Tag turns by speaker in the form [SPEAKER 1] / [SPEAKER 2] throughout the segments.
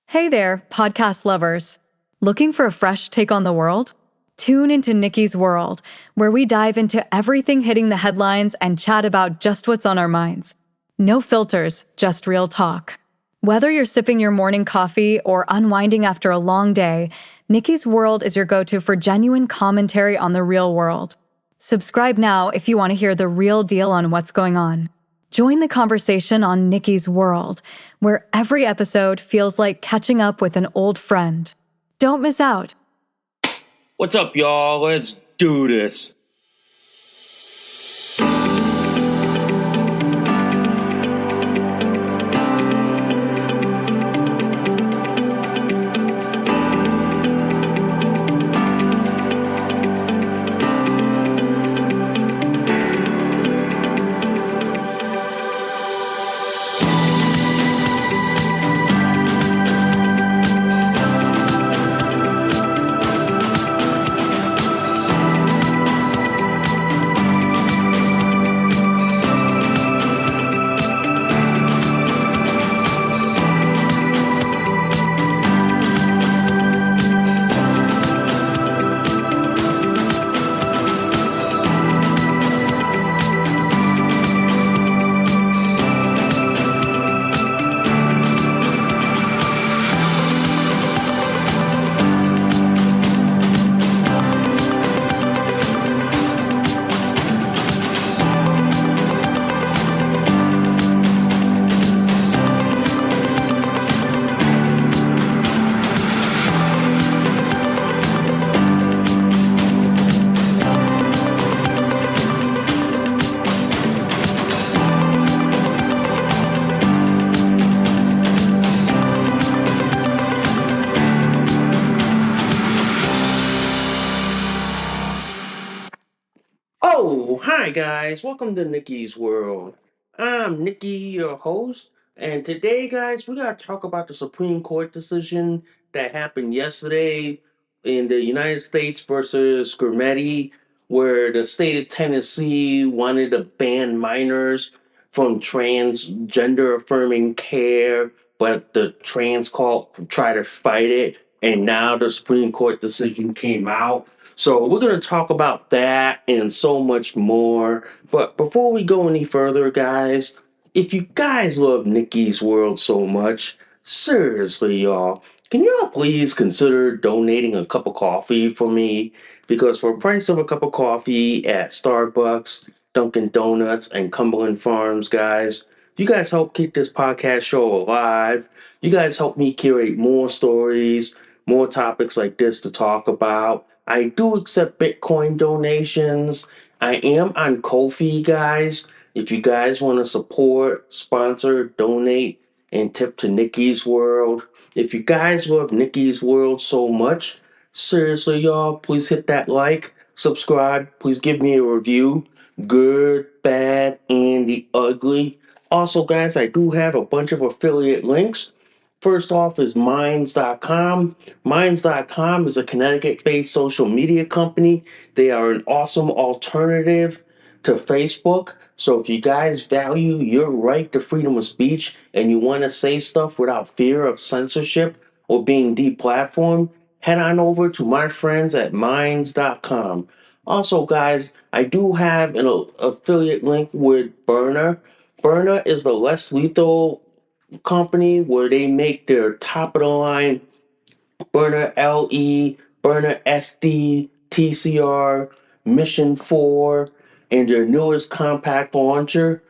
[SPEAKER 1] Hey there, podcast lovers. Looking for a fresh take on the world? Tune into Nikki's World, where we dive into everything hitting the headlines and chat about just what's on our minds. No filters, just real talk. Whether you're sipping your morning coffee or unwinding after a long day, Nikki's World is your go-to for genuine commentary on the real world. Subscribe now if you want to hear the real deal on what's going on. Join the conversation on Nikki's World, where every episode feels like catching up with an old friend. Don't miss out.
[SPEAKER 2] What's up, y'all? Let's do this. Oh, hi guys. Welcome to Nikki's World. I'm Nikki, your host, and today, guys, we gotta talk about the Supreme Court decision that happened yesterday in the United States versus Scrimetti, where the state of Tennessee wanted to ban minors from transgender affirming care, but the trans cult tried to fight it, and now the Supreme Court decision came out. So we're going to talk about that and so much more. But before we go any further, guys, if you guys love Nikki's World so much, seriously, y'all, can y'all please consider donating a cup of coffee for me? Because for the price of a cup of coffee at Starbucks, Dunkin' Donuts, and Cumberland Farms, guys, you guys help keep this podcast show alive. You guys help me curate more stories, more topics like this to talk about. I do accept Bitcoin donations. I am on Ko-fi, guys. If you guys want to support, sponsor, donate, and tip to Nikki's World. If you guys love Nikki's World so much, seriously, y'all, please hit that like, subscribe, please give me a review. Good, bad, and the ugly. Also, guys, I do have a bunch of affiliate links. First off is Minds.com. Minds.com is a Connecticut-based social media company. They are an awesome alternative to Facebook. So if you guys value your right to freedom of speech and you want to say stuff without fear of censorship or being deplatformed, head on over to my friends at Minds.com. Also, guys, I do have an affiliate link with Byrna. Byrna is the less lethal company where they make their top of the line Byrna LE, Byrna SD, TCR, Mission 4, and their newest compact launcher.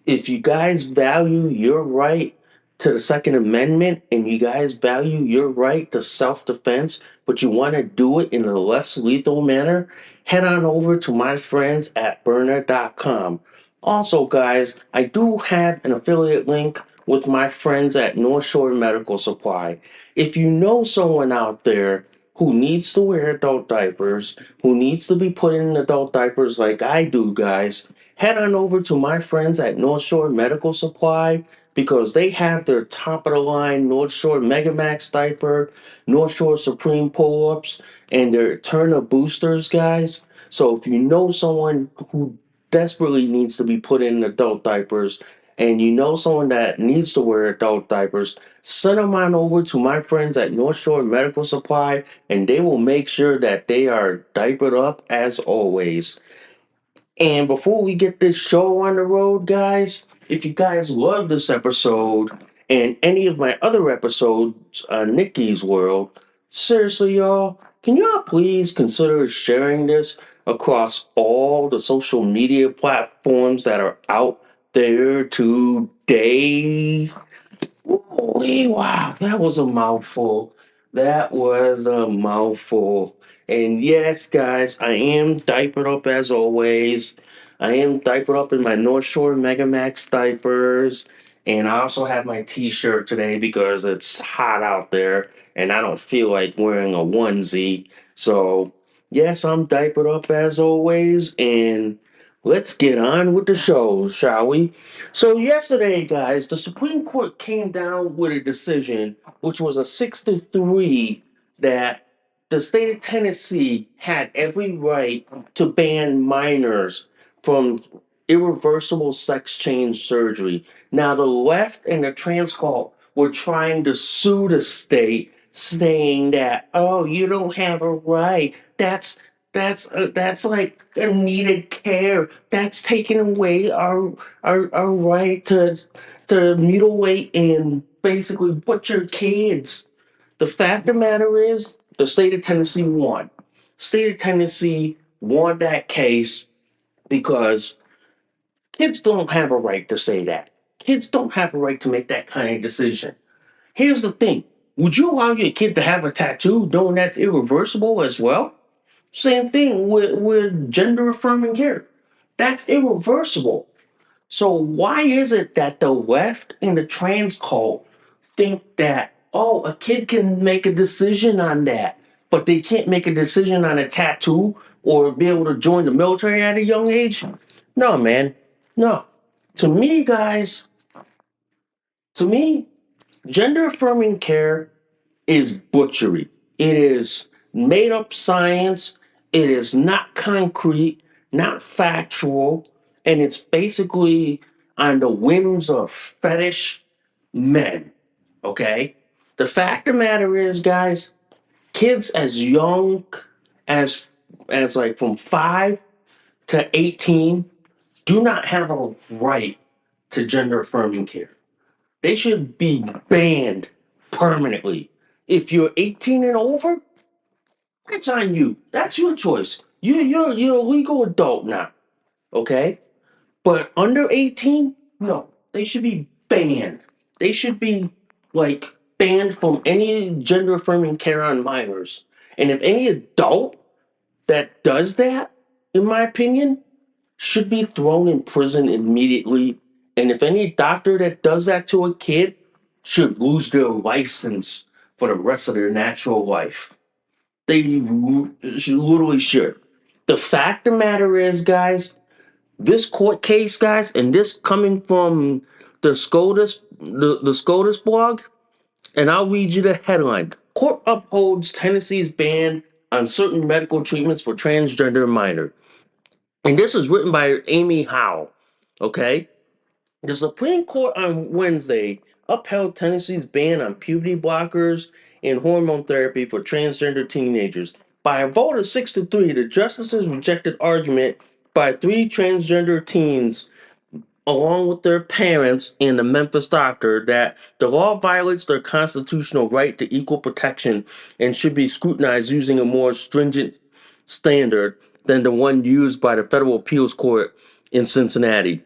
[SPEAKER 2] If you guys value your right to the Second Amendment and you guys value your right to self-defense, but you want to do it in a less lethal manner, head on over to my friends at Byrna.com. Also, guys, I do have an affiliate link with my friends at North Shore Medical Supply. If you know someone out there who needs to wear adult diapers, who needs to be put in adult diapers like I do, guys, head on over to my friends at North Shore Medical Supply because they have their top of the line North Shore Megamax diaper, North Shore Supreme pull-ups, and their Eterna boosters, guys. So if you know someone who desperately needs to be put in adult diapers, and you know someone that needs to wear adult diapers, send them on over to my friends at North Shore Medical Supply, and they will make sure that they are diapered up as always. And before we get this show on the road, guys, if you guys love this episode and any of my other episodes on Nikki's World, seriously, y'all, can y'all please consider sharing this across all the social media platforms that are out there today? Holy wow, that was a mouthful. That was a mouthful. And yes, guys, I am diapered up as always. I am diapered up in my North Shore Megamax diapers. And I also have my t shirt today because it's hot out there and I don't feel like wearing a onesie. So, yes, I'm diapered up as always. And let's get on with the show, shall we? So yesterday, guys, the Supreme Court came down with a decision, which was a 6-3, that the state of Tennessee had every right to ban minors from irreversible sex change surgery. Now, the left and the trans cult were trying to sue the state, saying that, oh, you don't have a right. That's like a needed care. That's taking away our right to mutilate and basically butcher kids. The fact of the matter is, the state of Tennessee won. State of Tennessee won that case because kids don't have a right to say that. Kids don't have a right to make that kind of decision. Here's the thing. Would you allow your kid to have a tattoo knowing that's irreversible as well? Same thing with gender affirming care. That's irreversible. So why is it that the left and the trans cult think that, oh, a kid can make a decision on that, but they can't make a decision on a tattoo or be able to join the military at a young age? No, man. No. To me, guys, to me, gender affirming care is butchery. It is made up science. It is not concrete, not factual, and it's basically on the whims of fetish men. Okay? The fact of the matter is, guys, kids as young as like from 5 to 18 do not have a right to gender affirming care. They should be banned permanently. If you're 18 and over, that's on you. That's your choice. You're a legal adult now, okay? But under 18, no, they should be banned. They should be like banned from any gender affirming care on minors. And if any adult that does that, in my opinion, should be thrown in prison immediately. And if any doctor that does that to a kid should lose their license for the rest of their natural life. They literally should. The fact of the matter is, guys, this court case, guys, and this coming from the SCOTUS blog, and I'll read you the headline. Court upholds Tennessee's ban on certain medical treatments for transgender minor. And this was written by Amy Howe. Okay? The Supreme Court on Wednesday upheld Tennessee's ban on puberty blockers and hormone therapy for transgender teenagers. By a vote of 6-3, the justices rejected argument by three transgender teens, along with their parents and the Memphis doctor, that the law violates their constitutional right to equal protection and should be scrutinized using a more stringent standard than the one used by the federal appeals court in Cincinnati.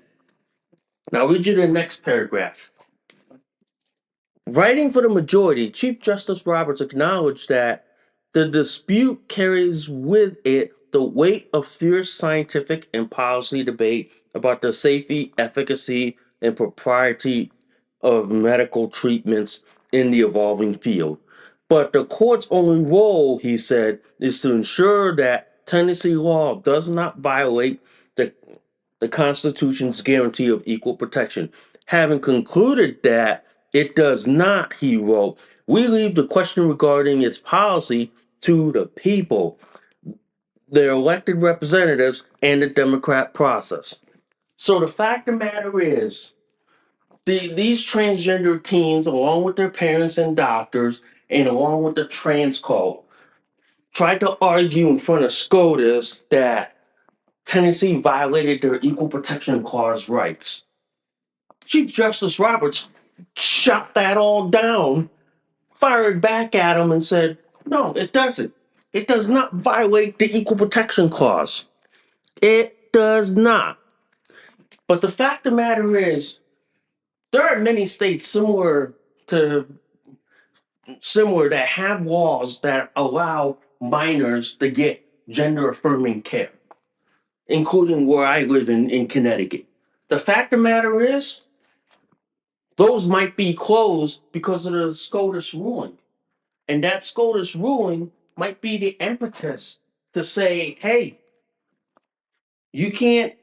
[SPEAKER 2] Now, I'll read you the next paragraph. Writing for the majority, Chief Justice Roberts acknowledged that the dispute carries with it the weight of fierce scientific and policy debate about the safety, efficacy, and propriety of medical treatments in the evolving field. But the court's only role, he said, is to ensure that Tennessee law does not violate the, the Constitution's guarantee of equal protection. Having concluded that it does not, he wrote, we leave the question regarding its policy to the people, their elected representatives, and the Democrat process. So the fact of the matter is, these transgender teens, along with their parents and doctors, and along with the trans cult, tried to argue in front of SCOTUS that Tennessee violated their Equal Protection Clause rights. Chief Justice Roberts shot that all down, fired back at him, and said, no, it doesn't. It does not violate the Equal Protection Clause. It does not. But the fact of the matter is, there are many states to similar that have laws that allow minors to get gender affirming care, including where I live in Connecticut. The fact of the matter is, those might be closed because of the SCOTUS ruling. And that SCOTUS ruling might be the impetus to say, hey, you can't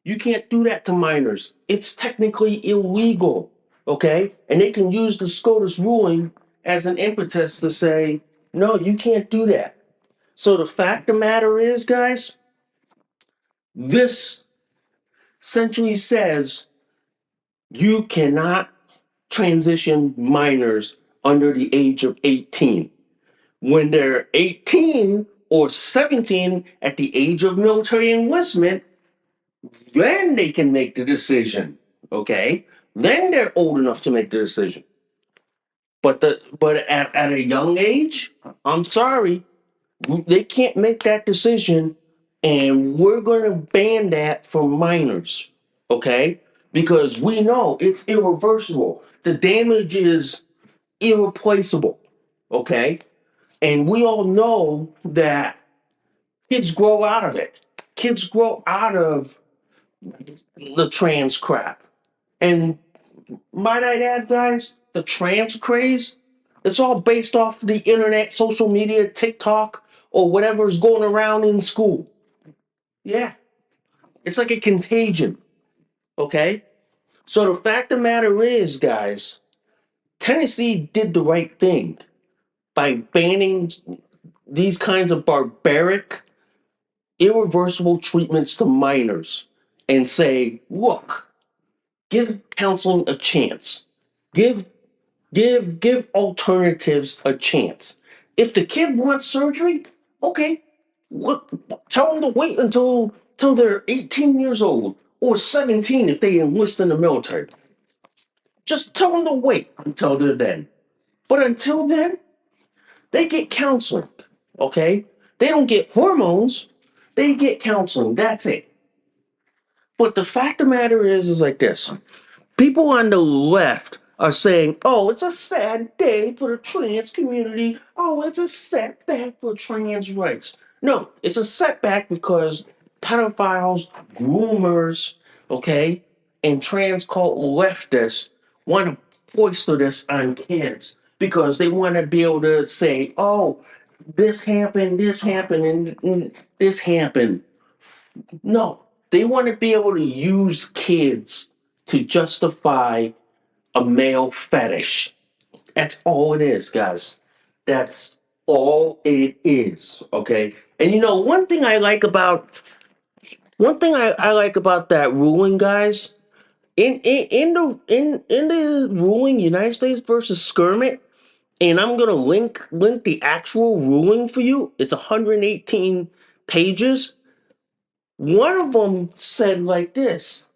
[SPEAKER 2] you can't do that to minors. It's technically illegal. Okay? And they can use the SCOTUS ruling as an impetus to say, no, you can't do that. So the fact of the matter is, guys, this essentially says you cannot transition minors under the age of 18. When they're 18 or 17 at the age of military enlistment, then they can make the decision. Okay? Then they're old enough to make the decision. But at a young age, I'm sorry, they can't make that decision, and we're going to ban that for minors, okay? Because we know it's irreversible. The damage is irreplaceable, okay? And we all know that kids grow out of it. Kids grow out of the trans crap. And might I add, guys, the trans craze, it's all based off the internet, social media, TikTok, or whatever's going around in school. Yeah, it's like a contagion. Okay? So the fact of the matter is, guys, Tennessee did the right thing by banning these kinds of barbaric, irreversible treatments to minors and say, look, give counseling a chance. Give give alternatives a chance. If the kid wants surgery, okay, what, tell them to wait until they're 18 years old or 17 if they enlist in the military. Just tell them to wait until they're then. But until then, they get counseling, okay? They don't get hormones, they get counseling. That's it. But the fact of the matter is like this. People on the left are saying, oh, it's a sad day for the trans community. Oh, it's a setback for trans rights. No, it's a setback because pedophiles, groomers, okay, and trans cult leftists want to foster this on kids because they want to be able to say, oh, this happened, and this happened. No, they want to be able to use kids to justify a male fetish. That's all it is, guys. That's all it is. Okay. And one thing I like about that ruling, guys, in the ruling, United States versus Skirmitt, and I'm gonna link the actual ruling for you. It's 118 pages. One of them said like this: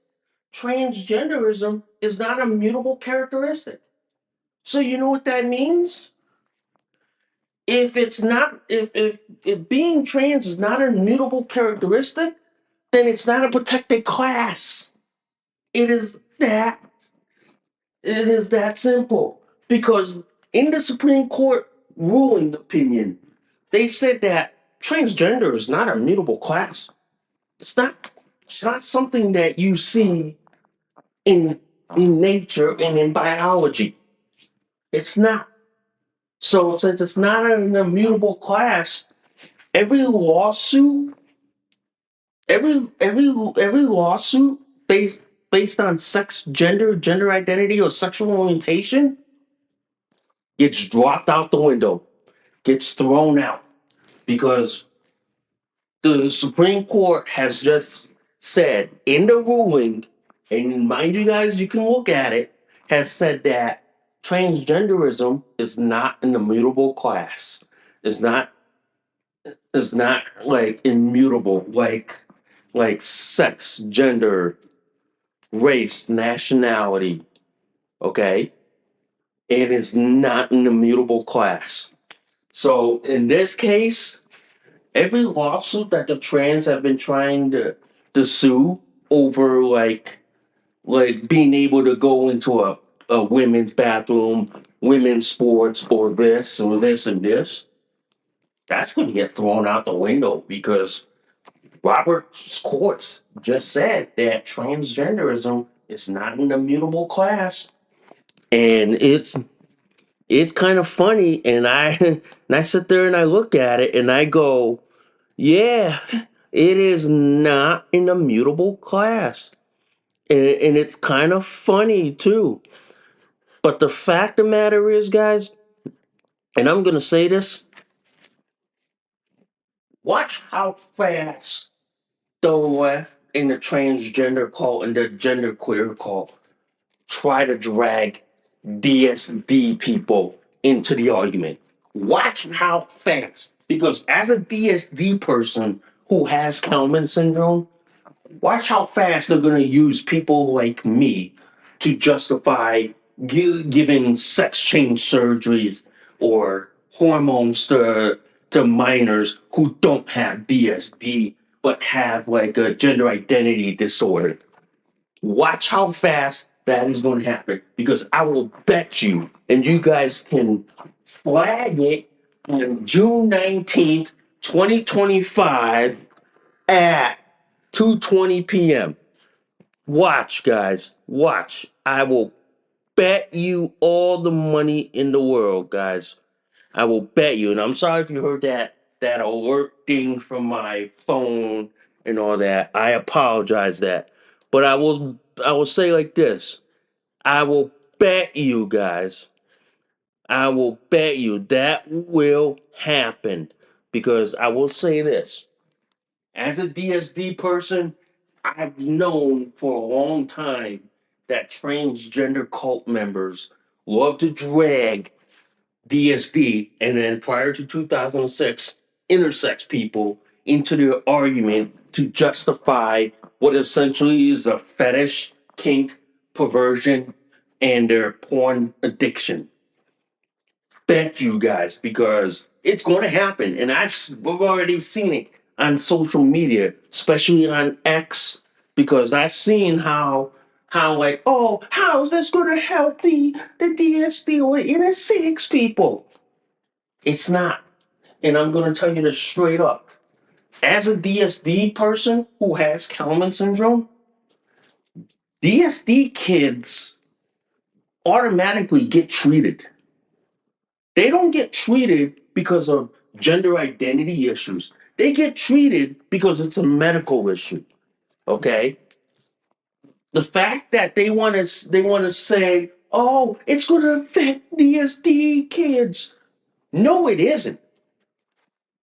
[SPEAKER 2] transgenderism is not a mutable characteristic. So you know what that means? If it's not, if being trans is not a mutable characteristic, then it's not a protected class. It is that it is that simple. Because in the Supreme Court ruling opinion, they said that transgender is not a mutable class. It's not. It's not something that you see in nature and in biology. It's not. So since it's not an immutable class, every lawsuit, every lawsuit based on sex, gender identity, or sexual orientation gets dropped out the window, gets thrown out because the Supreme Court has just said in the ruling and mind you guys, you can look at it, has said that transgenderism is not an immutable class. It's not it's not like immutable like sex, gender, race, nationality, okay? It is not an immutable class. So in this case, every lawsuit that the trans have been trying to sue over like being able to go into a women's bathroom, women's sports, or this and this, that's going to get thrown out the window because Robert's courts just said that transgenderism is not an immutable class, and it's kind of funny. And I and I sit there and I look at it and I go, yeah, it is not an immutable class, and it's kind of funny too. But the fact of the matter is, guys, and I'm gonna say this: watch how fast the left and the transgender cult and the genderqueer cult try to drag DSD people into the argument. Watch how fast. Because as a DSD person who has Kalman syndrome, watch how fast they're going to use people like me to justify giving sex change surgeries or hormones to minors who don't have DSD but have like a gender identity disorder. Watch how fast that is going to happen because I will bet you, and you guys can flag it on June 19th, 2025 at 2:20 p.m. Watch, guys. Watch. I will bet you all the money in the world, guys. I will bet you. And I'm sorry if you heard that alert ding from my phone and all that. I apologize that. But I will say like this. I will bet you guys. I will bet you that will happen because I will say this. As a DSD person, I've known for a long time that transgender cult members love to drag DSD and then prior to 2006, intersex people into their argument to justify what essentially is a fetish, kink, perversion, and their porn addiction. Bet you guys because it's going to happen, and we've already seen it on social media, especially on X, because I've seen how like, oh, how is this going to help the DSD or intersex people? It's not, and I'm going to tell you this straight up. As a DSD person who has Kalman syndrome, DSD kids automatically get treated. They don't get treated because of gender identity issues. They get treated because it's a medical issue. Okay? The fact that they want to say, "Oh, it's going to affect DSD kids." No, it isn't.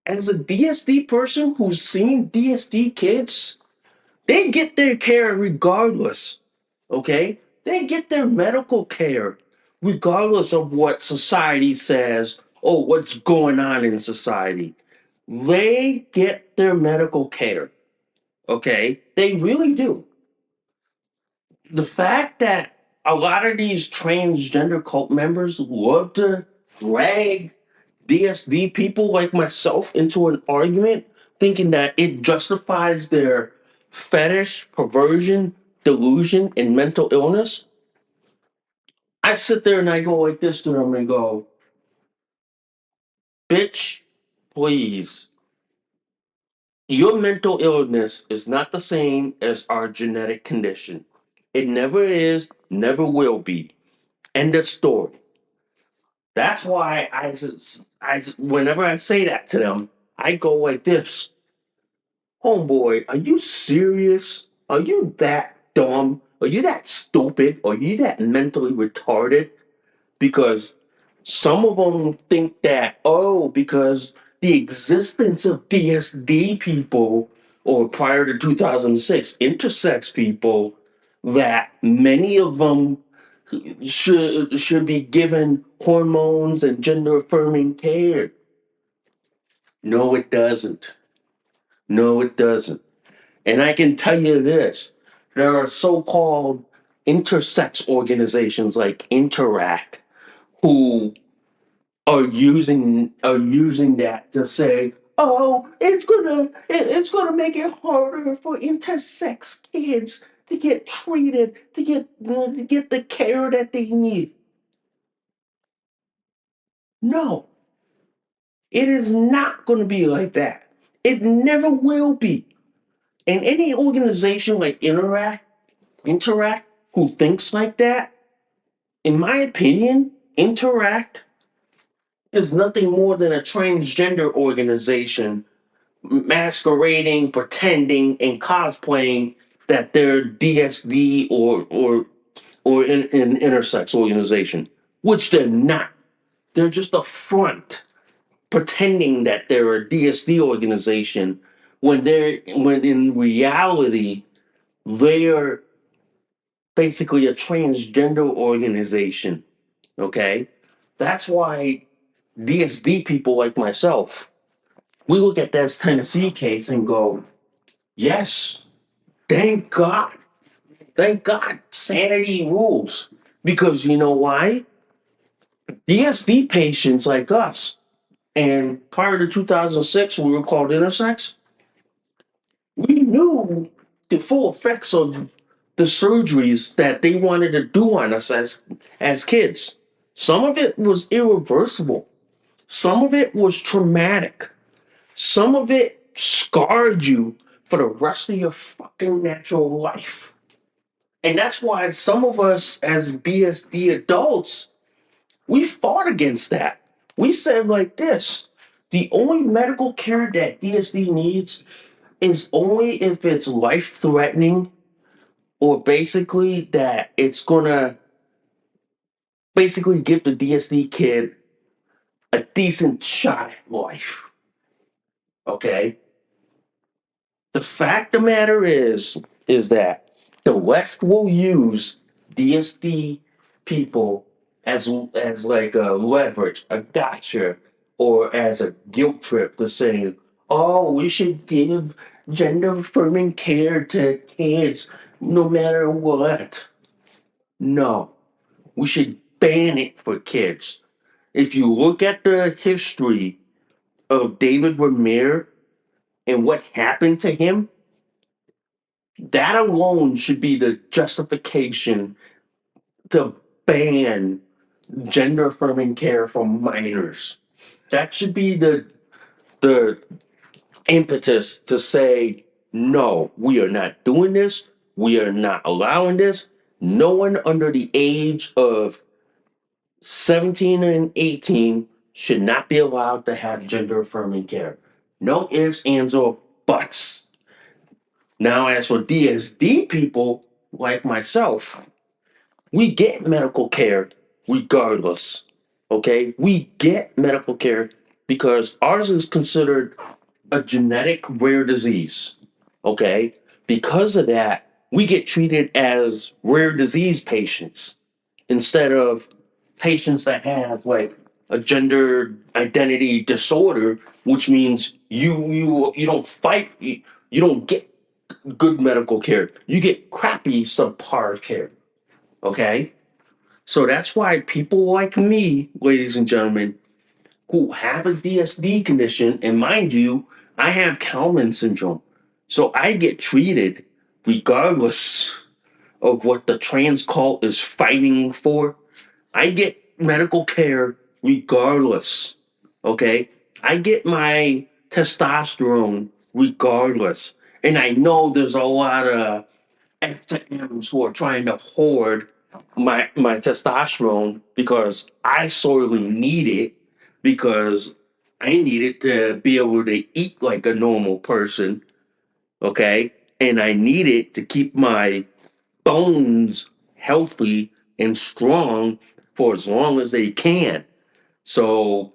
[SPEAKER 2] As a DSD person who's seen DSD kids, they get their care regardless. Okay? They get their medical care regardless of what society says or what's going on in society. They get their medical care. Okay? They really do. The fact that a lot of these transgender cult members love to drag DSD people like myself into an argument, thinking that it justifies their fetish, perversion, delusion, and mental illness. I sit there and I go like this to them and go, bitch, please. Your mental illness is not the same as our genetic condition. It never is, never will be. End of story. That's why whenever I say that to them, I go like this. Homeboy, are you serious? Are you that dumb? Are you that stupid? Are you that mentally retarded? Because some of them think that, oh, because the existence of DSD people or prior to 2006, intersex people that many of them should be given hormones and gender affirming care. No, it doesn't. No, it doesn't. And I can tell you this, there are so-called intersex organizations like Interact who are using that to say, oh, it's gonna make it harder for intersex kids to get treated, to get the care that they need. No, it is not going to be like that. It never will be. And any organization like Interact, who thinks like that, in my opinion, Interact is nothing more than a transgender organization masquerading, pretending, and cosplaying that they're DSD or an intersex organization, which they're not. They're just a front, pretending that they're a DSD organization when in reality they're basically a transgender organization. Okay, that's why DSD people like myself, we look at this Tennessee case and go, yes, thank God. Thank God sanity rules. Because you know why? DSD patients like us, and prior to 2006, we were called intersex, we knew the full effects of the surgeries that they wanted to do on us as kids. Some of it was irreversible. Some of it was traumatic. Some of it scarred you for the rest of your fucking natural life. And that's why some of us as BSD adults, we fought against that. We said like this, the only medical care that DSD needs is only if it's life threatening, or basically that it's gonna basically give the DSD kid a decent shot at life. Okay? The fact of the matter is that the left will use DSD people as like a leverage, a gotcha, or as a guilt trip to say, oh, we should give gender affirming care to kids no matter what. No, we should ban it for kids. If you look at the history of David Vermeer and what happened to him, that alone should be the justification to ban gender affirming care for minors. That should be the impetus to say, no, we are not doing this. We are not allowing this. No one under the age of 17 and 18 should not be allowed to have gender affirming care. No ifs, ands, or buts. Now, as for DSD people like myself, we get medical care regardless. Okay? We get medical care because ours is considered a genetic rare disease. Okay? Because of that, we get treated as rare disease patients instead of patients that have like a gender identity disorder, which means you don't fight, you don't get good medical care. You get crappy subpar care. Okay? So that's why people like me, ladies and gentlemen, who have a DSD condition, and mind you, I have Kalman syndrome. So I get treated regardless of what the trans cult is fighting for. I get medical care regardless. Okay? I get my testosterone regardless. And I know there's a lot of FTMs who are trying to hoard my testosterone because I sorely need it, because I need it to be able to eat like a normal person, okay? And I need it to keep my bones healthy and strong for as long as they can. So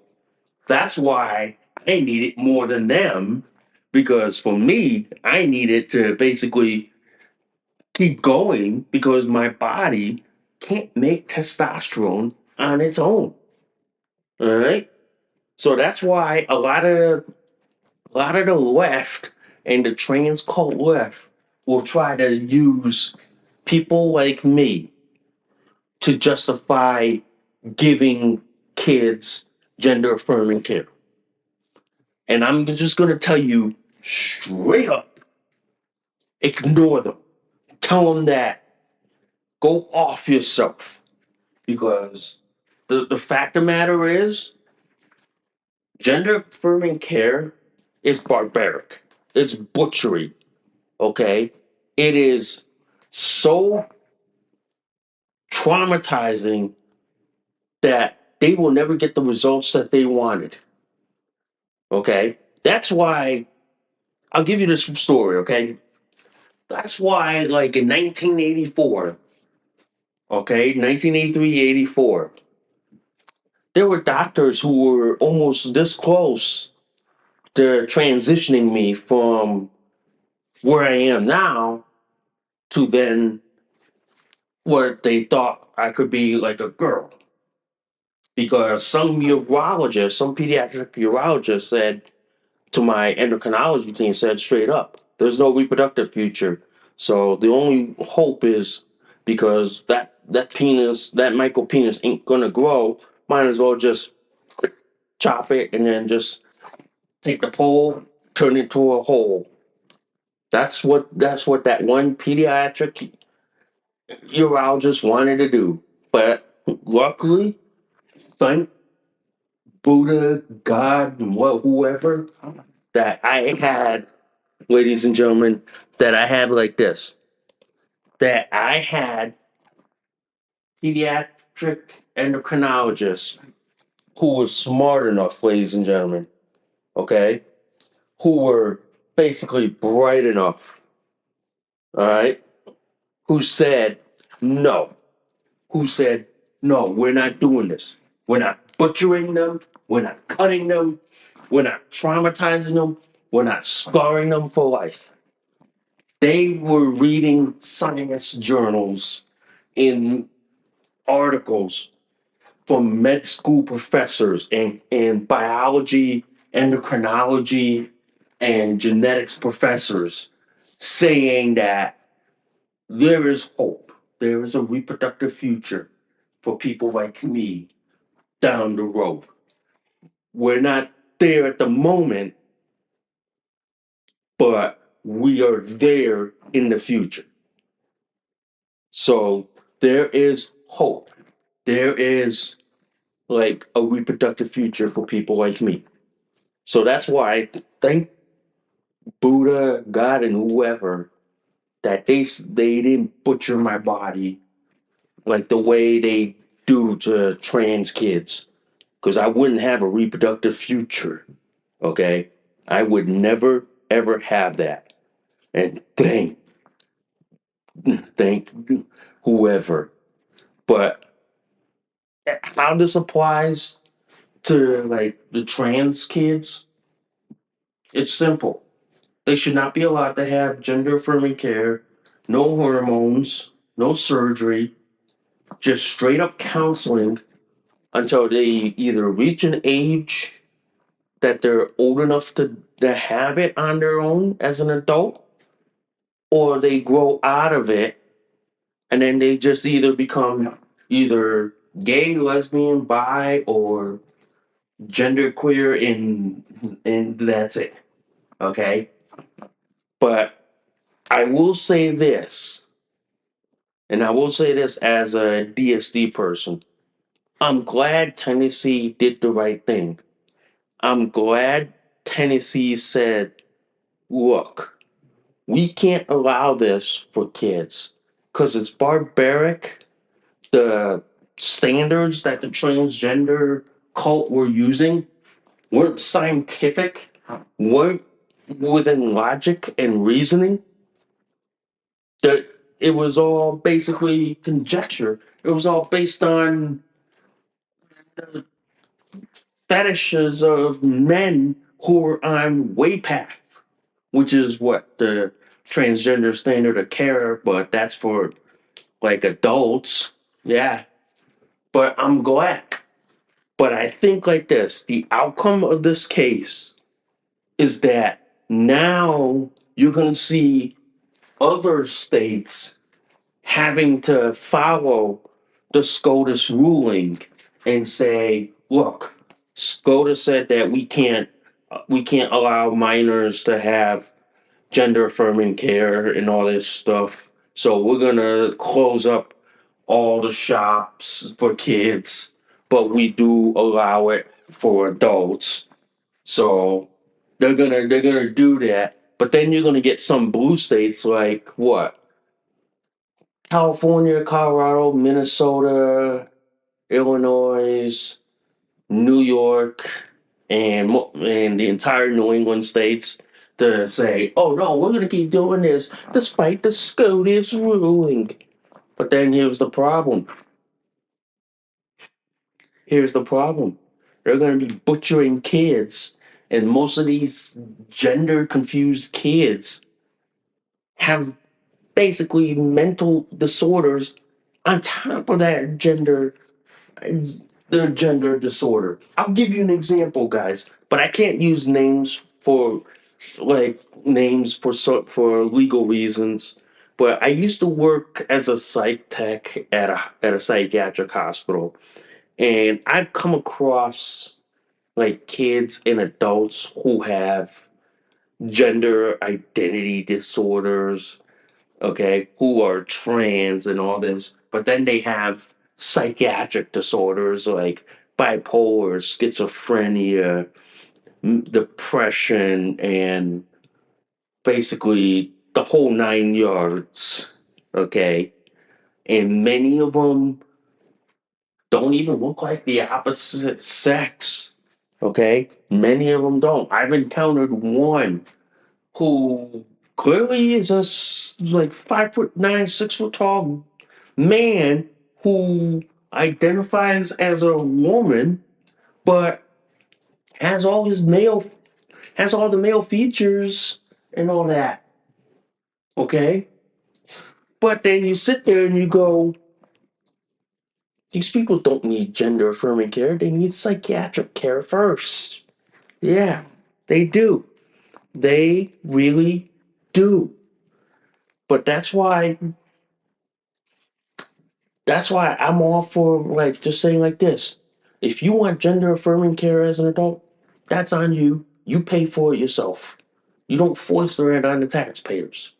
[SPEAKER 2] that's why I need it more than them, because for me, I need it to basically keep going because my body can't make testosterone on its own. All right. So that's why a lot of the left and the trans cult left will try to use people like me to justify giving kids gender affirming care. And I'm just going to tell you straight up, ignore them. Tell them that go off yourself, because the fact of the matter is gender affirming care is barbaric. It's butchery. Okay? It is so traumatizing that they will never get the results that they wanted. Okay? That's why I'll give you this story, okay? That's why, like in 1984, okay, 1983, 84, there were doctors who were almost this close to transitioning me from where I am now to then where they thought I could be like a girl. Because some urologists, some pediatric urologists said to my endocrinology team, said straight up, there's no reproductive future. So the only hope is, because that penis, that micro penis ain't gonna grow, might as well just chop it and then just take the pole, turn it into a hole. That's what that one pediatric urologist wanted to do. But luckily, thank Buddha, God, and whoever, that I had, ladies and gentlemen, that I had like this. That I had pediatric endocrinologists who were smart enough, ladies and gentlemen, okay, who were basically bright enough, all right, who said no, who said, no, we're not doing this. We're not butchering them. We're not cutting them. We're not traumatizing them. We're not scarring them for life. They were reading science journals in articles from med school professors and biology, endocrinology, and genetics professors saying that there is hope. There is a reproductive future for people like me down the road. We're not there at the moment, but we are there in the future. So there is hope. There is like a reproductive future for people like me. So that's why I thank Buddha, God, and whoever that they didn't butcher my body like the way they do to trans kids, because I wouldn't have a reproductive future. Okay, I would never ever have that. And thank whoever. But how this applies to like the trans kids, it's simple. They should not be allowed to have gender affirming care, no hormones, no surgery, just straight up counseling until they either reach an age that they're old enough to have it on their own as an adult, or they grow out of it and then they just either become either gay, lesbian, bi, or gender queer, and that's it. Okay? But I will say this, and I will say this as a DSD person. I'm glad Tennessee did the right thing. I'm glad Tennessee said, look, we can't allow this for kids because it's barbaric. The standards that the transgender cult were using weren't scientific, weren't within logic and reasoning. That it was all basically conjecture. It was all based on the fetishes of men who were on way path, which is what the transgender standard of care, but that's for like adults. Yeah. But I'm glad. But I think like this, the outcome of this case is that now you're going to see other states having to follow the SCOTUS ruling and say, look, SCOTUS said that we can't allow minors to have gender affirming care and all this stuff. So we're gonna close up all the shops for kids, but we do allow it for adults. So they're gonna do that. But then you're gonna get some blue states like what? California, Colorado, Minnesota, Illinois, New York, and the entire New England states to say, "Oh no, we're going to keep doing this despite the SCOTUS ruling." But then here's the problem. Here's the problem. They're going to be butchering kids, and most of these gender confused kids have basically mental disorders on top of that their gender disorder. I'll give you an example, guys, but I can't use names for for legal reasons. But I used to work as a psych tech at a psychiatric hospital, and I've come across like kids and adults who have gender identity disorders, okay, who are trans and all this, but then they have psychiatric disorders like bipolar, schizophrenia, depression, and basically the whole 9 yards, okay? And many of them don't even look like the opposite sex, okay? Many of them don't. I've encountered one who clearly is like 5'9", 6 foot tall man who identifies as a woman, but has all his male has all the male features and all that. Okay? But then you sit there and you go, these people don't need gender affirming care, they need psychiatric care first. Yeah, they do. They really do. But that's why I'm all for like just saying like this. If you want gender affirming care as an adult, that's on you. You pay for it yourself. You don't force it on the taxpayers.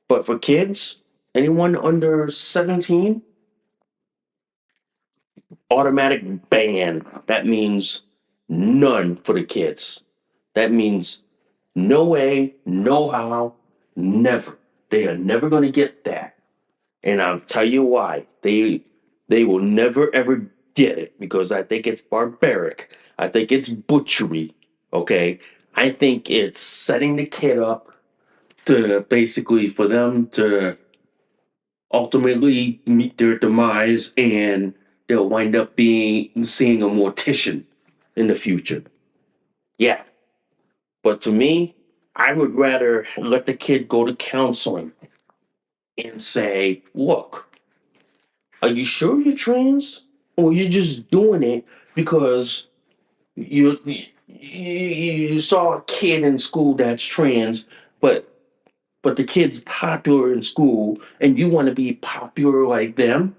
[SPEAKER 2] But for kids, anyone under 17, automatic ban. That means none for the kids. That means no way, no how, never. They are never going to get that. And I'll tell you why. They will never ever get it because I think it's barbaric. I think it's butchery. Okay? I think it's setting the kid up to basically for them to ultimately meet their demise and they'll wind up seeing a mortician in the future. Yeah. But to me, I would rather let the kid go to counseling and say, look, are you sure you're trans? Or you're just doing it because you saw a kid in school that's trans, but the kid's popular in school and you want to be popular like them?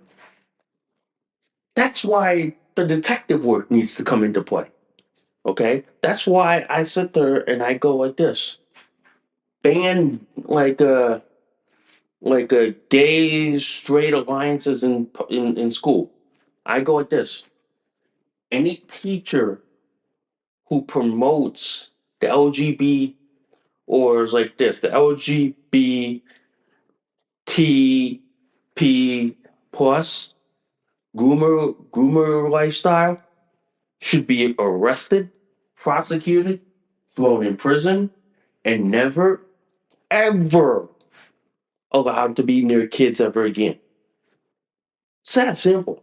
[SPEAKER 2] That's why the detective work needs to come into play. Okay? That's why I sit there and I go like this. Ban like a gay straight alliances in school. I go like this. Any teacher who promotes the LGBT or is like this, the LGBTP plus groomer lifestyle should be arrested, prosecuted, thrown in prison, and never ever allowed to be near kids ever again. It's that simple.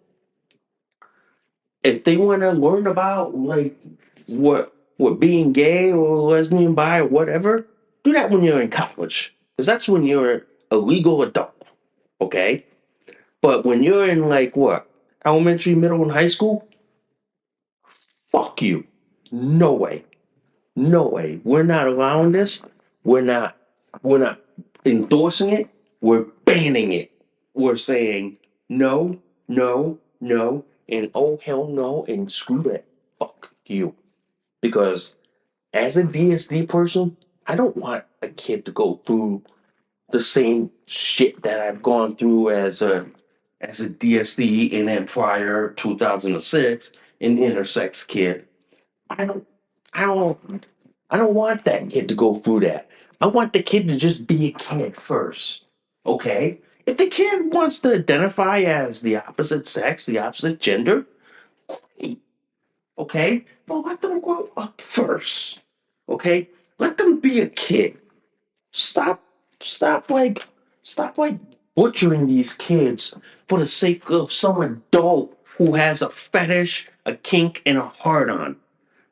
[SPEAKER 2] If they want to learn about like what being gay or lesbian, bi, or whatever, do that when you're in college. because that's when you're a legal adult, okay? But when you're in like what, elementary, middle, and high school, fuck you. No way. No way. We're not allowing this. We're not we're not endorsing it. We're banning it. We're saying no, no, no, and oh hell no, and screw that. Fuck you. Because as a DSD person, I don't want a kid to go through the same shit that I've gone through as a DSD and then prior 2006 an intersex kid. I don't I don't I don't want that kid to go through that. I want the kid to just be a kid first. Okay? If the kid wants to identify as the opposite sex, the opposite gender, great. Okay? Well, let them grow up first. Okay? Let them be a kid. Stop, stop like, stop like butchering these kids for the sake of some adult who has a fetish, a kink, and a heart on.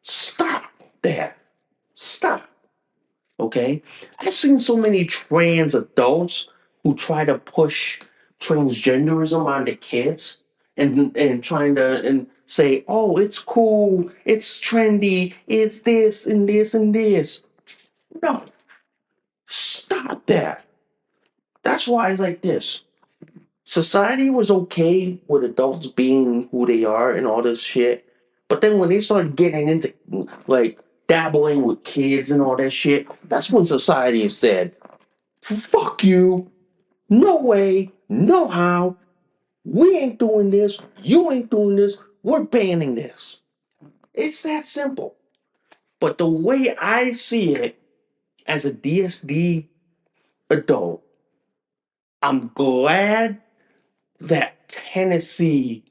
[SPEAKER 2] Stop that. Stop. Okay? I've seen so many trans adults who try to push transgenderism onto kids and trying to and say, oh, it's cool, it's trendy, it's this and this and this. No, stop that. That's why it's like this. Society was okay with adults being who they are and all this shit. But then when they started getting into like dabbling with kids and all that shit, that's when society said, fuck you. No way. No how. We ain't doing this. You ain't doing this. We're banning this. It's that simple. But the way I see it as a DSD adult, I'm glad that Tennessee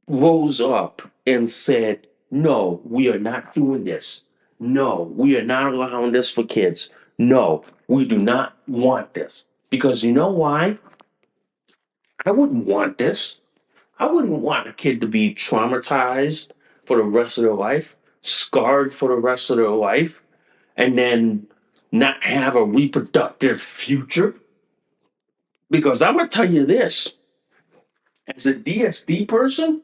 [SPEAKER 2] rose up and said, no, we are not doing this. No, we are not allowing this for kids. No, we do not want this. Because you know why? I wouldn't want this. I wouldn't want a kid to be traumatized for the rest of their life, scarred for the rest of their life, and then not have a reproductive future. Because I'm going to tell you this as a DSD person,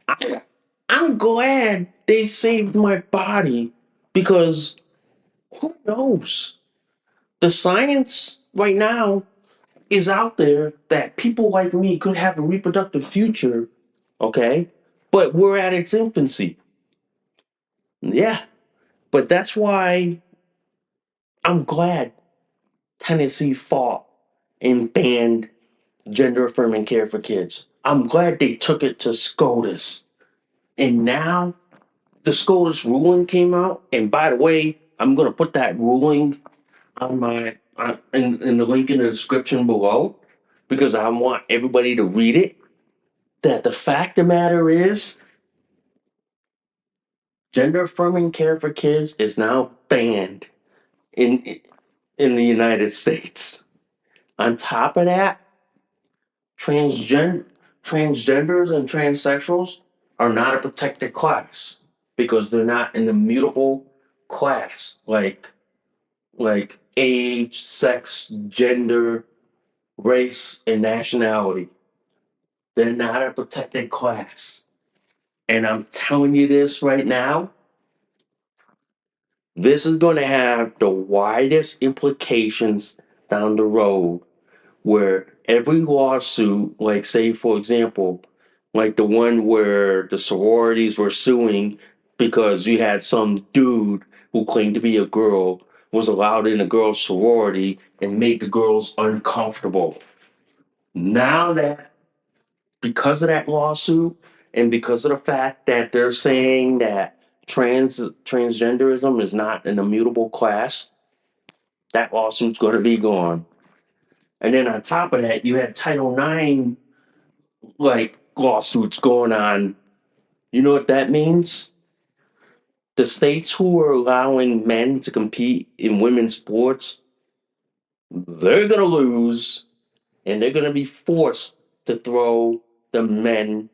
[SPEAKER 2] I, I'm glad they saved my body because who knows? The science right now is out there that people like me could have a reproductive future, okay? But we're at its infancy. Yeah, but that's why I'm glad Tennessee fought and banned gender affirming care for kids. I'm glad they took it to SCOTUS. And now the SCOTUS ruling came out. And by the way, I'm going to put that ruling on in the link in the description below because I want everybody to read it. That the fact of the matter is, gender affirming care for kids is now banned in in the United States. On top of that, transgen- transgenders and transsexuals are not a protected class because they're not an immutable class like age, sex, gender, race, and nationality. They're not a protected class. And I'm telling you this right now, this is going to have the widest implications down the road where every lawsuit, like say for example, like the one where the sororities were suing because you had some dude who claimed to be a girl was allowed in a girl's sorority and made the girls uncomfortable. Now that because of that lawsuit and because of the fact that they're saying that transgenderism is not an immutable class, that lawsuit's going to be gone. And then on top of that, you have Title IX like lawsuits going on. You know what that means? The states who are allowing men to compete in women's sports, they're going to lose and they're going to be forced to throw the men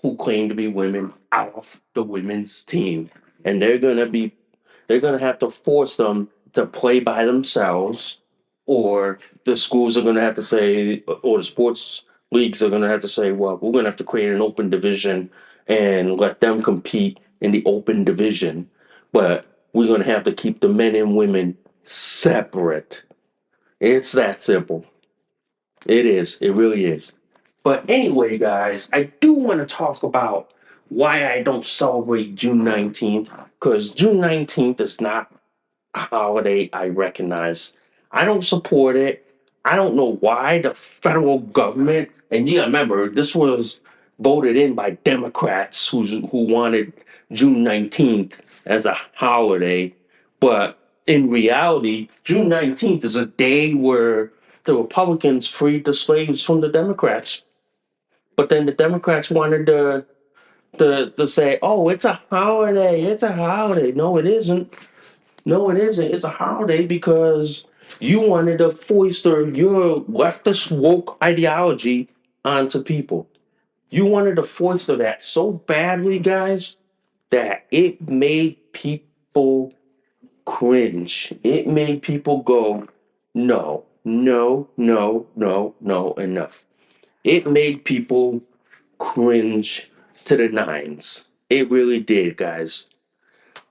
[SPEAKER 2] who claim to be women off the women's team. And they're going to have to force them to play by themselves, or the schools are going to have to say, or the sports leagues are going to have to say, well, we're going to have to create an open division and let them compete in the open division, but we're going to have to keep the men and women separate. It's that simple. It is. It really is. But anyway, guys, I do want to talk about why I don't celebrate June 19th, because June 19th is not holiday I recognize. I don't support it. I don't know why the federal government, and you gotta remember, this was voted in by Democrats who wanted June 19th as a holiday. But in reality, June 19th is a day where the Republicans freed the slaves from the Democrats. But then the Democrats wanted to say, oh, it's a holiday. It's a holiday. No, it isn't. No, it isn't. It's a holiday because you wanted to foster your leftist woke ideology onto people. You wanted to foster that so badly, guys, that it made people cringe. It made people go, no, no, no, no, no, enough. It made people cringe to the nines. It really did, guys.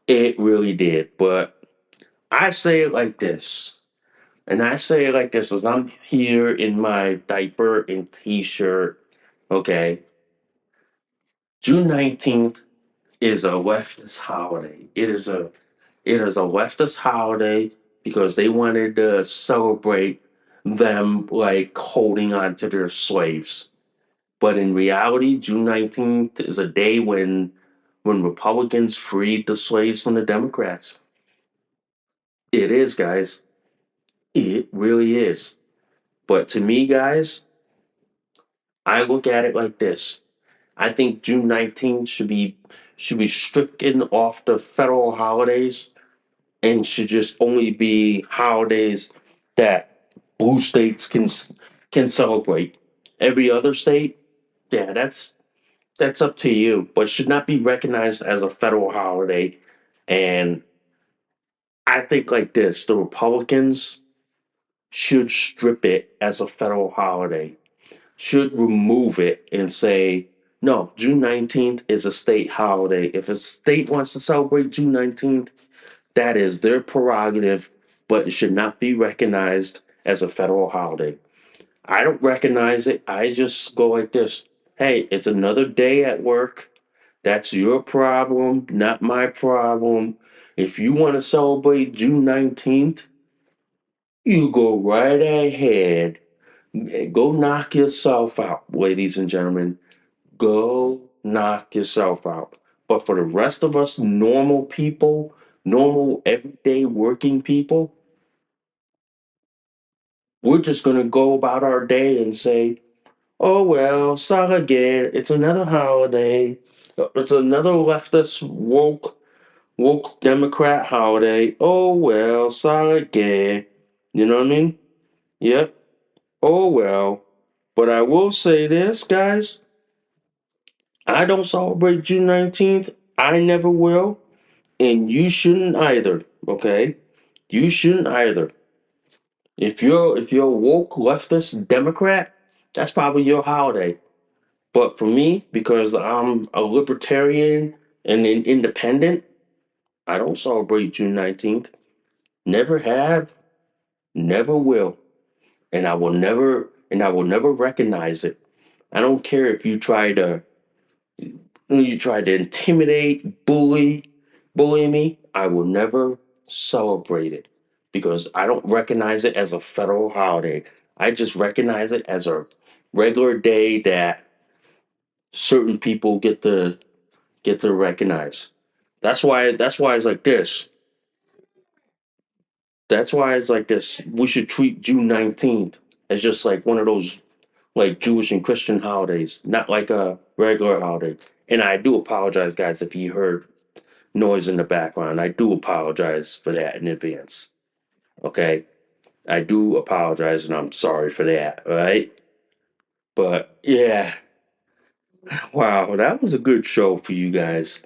[SPEAKER 2] It really did. But I say it like this. And I say it like this as I'm here in my diaper and t-shirt. Okay. June 19th is a leftist holiday. It is a leftist holiday because they wanted to celebrate them like holding on to their slaves. But in reality, June 19th is a day when Republicans freed the slaves from the Democrats. It is, guys. It really is. But to me, guys, I look at it like this. I think June 19th should be stricken off the federal holidays and should just only be holidays that blue states can celebrate. Every other state, yeah, that's up to you, but should not be recognized as a federal holiday. And I think like this, the Republicans should strip it as a federal holiday, should remove it and say, no, June 19th is a state holiday. If a state wants to celebrate June 19th, that is their prerogative, but it should not be recognized as a federal holiday. I don't recognize it. I just go like this. Hey, it's another day at work. That's your problem, not my problem. If you want to celebrate June 19th, you go right ahead. Go knock yourself out, ladies and gentlemen. Go knock yourself out. But for the rest of us normal people, normal everyday working people, we're just going to go about our day and say, oh well, again. It's another holiday. It's another leftist woke Democrat holiday. Oh well, again. You know what I mean? Yep. Oh well. But I will say this, guys. I don't celebrate June 19th. I never will. And you shouldn't either. Okay? You shouldn't either. If you're a woke leftist Democrat, that's probably your holiday. But for me, because I'm a libertarian and an independent, I don't celebrate June 19th. Never have, never will. And I will never recognize it. I don't care if you try to intimidate, bully me. I will never celebrate it because I don't recognize it as a federal holiday. I just recognize it as a regular day that certain people get to recognize. That's why it's like this. That's why it's like this. We should treat June 19th as just like one of those like Jewish and Christian holidays, not like a regular holiday. And I do apologize, guys, if you heard noise in the background. I do apologize for that in advance. Okay? I do apologize and I'm sorry for that, all right? But yeah, wow, that was a good show for you guys.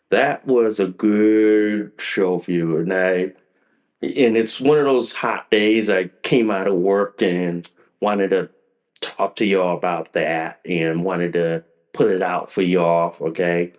[SPEAKER 2] That was a good show for you. And And it's one of those hot days. I came out of work and wanted to talk to y'all about that and wanted to put it out for y'all, okay?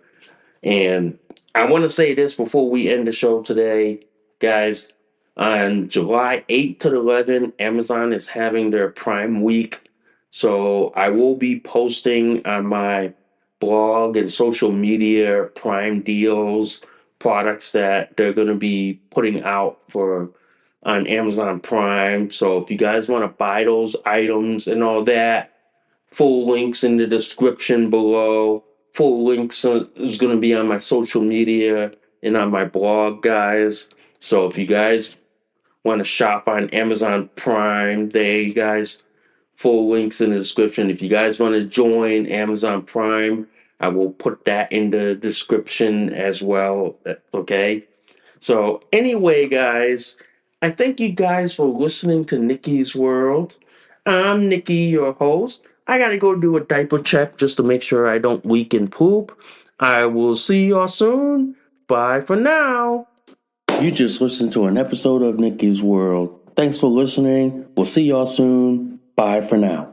[SPEAKER 2] And I want to say this before we end the show today, guys. On July 8th to 11th, Amazon is having their Prime Week. So I will be posting on my blog and social media Prime deals, products that they're going to be putting out for on Amazon Prime. So if you guys want to buy those items and all that, full links in the description below. Full links is going to be on my social media and on my blog, guys. So if you guys want to shop on Amazon Prime Day, guys, full links in the description. If you guys want to join Amazon Prime, I will put that in the description as well. Okay. So anyway, guys, I thank you guys for listening to Nikki's World. I'm Nikki, your host. I gotta go do a diaper check just to make sure I don't leak and poop. I will see y'all soon. Bye for now. You just listened to an episode of Nikki's World. Thanks for listening. We'll see y'all soon. Bye for now.